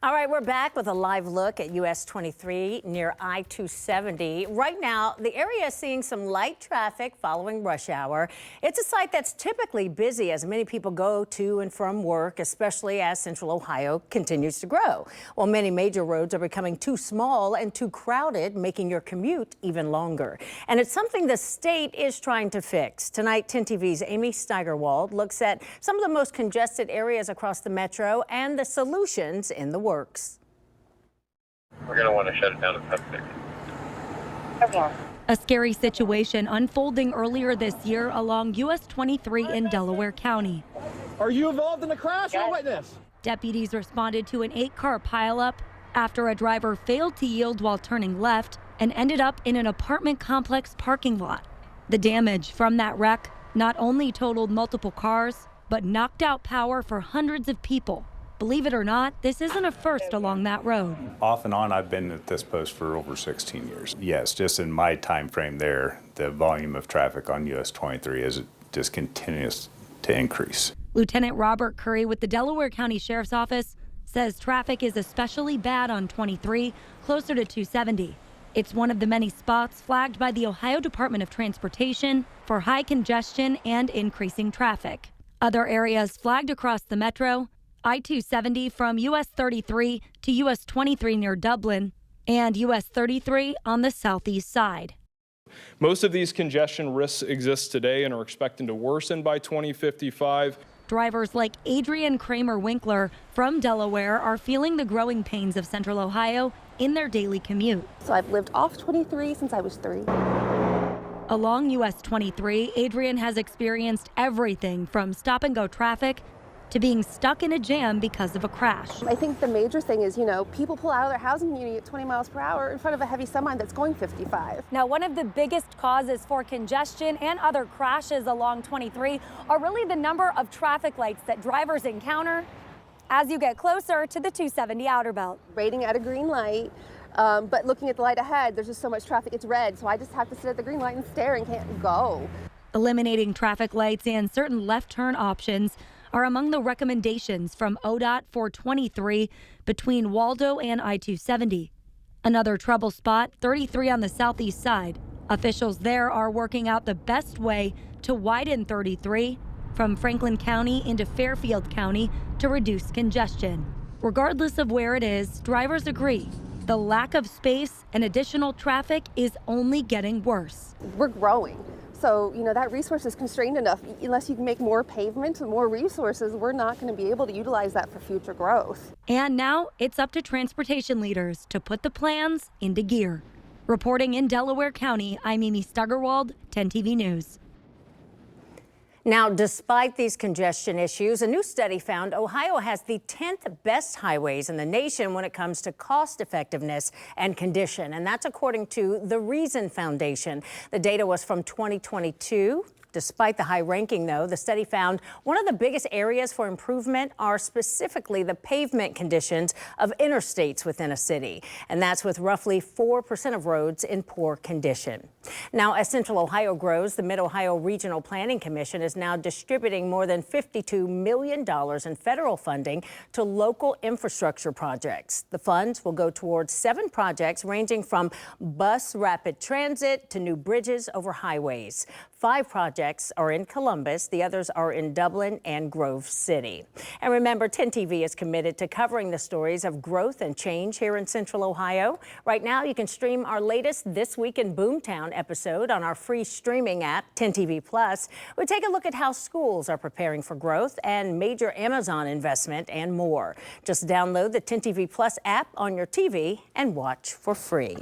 All right, we're back with a live look at US 23 near I-270. Right now, the area is seeing some light traffic following rush hour. It's a site that's typically busy as many people go to and from work, especially as Central Ohio continues to grow. Well, many major roads are becoming too small and too crowded, making your commute even longer. And it's something the state is trying to fix. Tonight, 10 TV's Amy Steigerwald looks at some of the most congested areas across the metro and the solutions in the works. We're going to want to shut it down at Pepsi. Okay. A scary situation unfolding earlier this year along US 23 in Delaware County. Are you involved in a crash or witness? Deputies responded to an 8-car pileup after a driver failed to yield while turning left and ended up in an apartment complex parking lot. The damage from that wreck not only totaled multiple cars, but knocked out power for hundreds of people. Believe it or not, this isn't a first along that road. Off and on, I've been at this post for over 16 years. Yes, just in my time frame there, the volume of traffic on US 23 is just continues to increase. Lieutenant Robert Curry with the Delaware County Sheriff's Office says traffic is especially bad on 23, closer to 270. It's one of the many spots flagged by the Ohio Department of Transportation for high congestion and increasing traffic. Other areas flagged across the metro: I-270 from US 33 to US 23 near Dublin, and US 33 on the southeast side. Most of these congestion risks exist today and are expected to worsen by 2055. Drivers like Adrian Kramer-Winkler from Delaware are feeling the growing pains of Central Ohio in their daily commute. So I've lived off 23 since I was 3. Along US 23, Adrian has experienced everything from stop-and-go traffic to being stuck in a jam because of a crash. I think the major thing is, people pull out of their housing unit at 20 miles per hour in front of a heavy semi that's going 55. Now, one of the biggest causes for congestion and other crashes along 23 are really the number of traffic lights that drivers encounter as you get closer to the 270 outer belt. Waiting at a green light, but looking at the light ahead, there's just so much traffic, it's red, so I just have to sit at the green light and stare and can't go. Eliminating traffic lights and certain left turn options are among the recommendations from ODOT for 23 between Waldo and I-270. Another trouble spot, 33 on the southeast side. Officials there are working out the best way to widen 33 from Franklin County into Fairfield County to reduce congestion. Regardless of where it is, drivers agree the lack of space and additional traffic is only getting worse. We're growing. So, that resource is constrained enough. Unless you can make more pavement and more resources, we're not going to be able to utilize that for future growth. And now it's up to transportation leaders to put the plans into gear. Reporting in Delaware County, I'm Amy Steigerwald, 10 TV News. Now, despite these congestion issues, a new study found Ohio has the 10th best highways in the nation when it comes to cost effectiveness and condition. And that's according to the Reason Foundation. The data was from 2022. Despite the high ranking, though, the study found one of the biggest areas for improvement are specifically the pavement conditions of interstates within a city. And that's with roughly 4% of roads in poor condition. Now, as Central Ohio grows, the Mid-Ohio Regional Planning Commission is now distributing more than $52 million in federal funding to local infrastructure projects. The funds will go towards 7 projects ranging from bus rapid transit to new bridges over highways. 5 projects are in Columbus. The others are in Dublin and Grove City. And remember, 10 TV is committed to covering the stories of growth and change here in Central Ohio. Right now, you can stream our latest This Week in Boomtown episode on our free streaming app, 10 TV Plus. We take a look at how schools are preparing for growth and major Amazon investment and more. Just download the 10 TV Plus app on your TV and watch for free.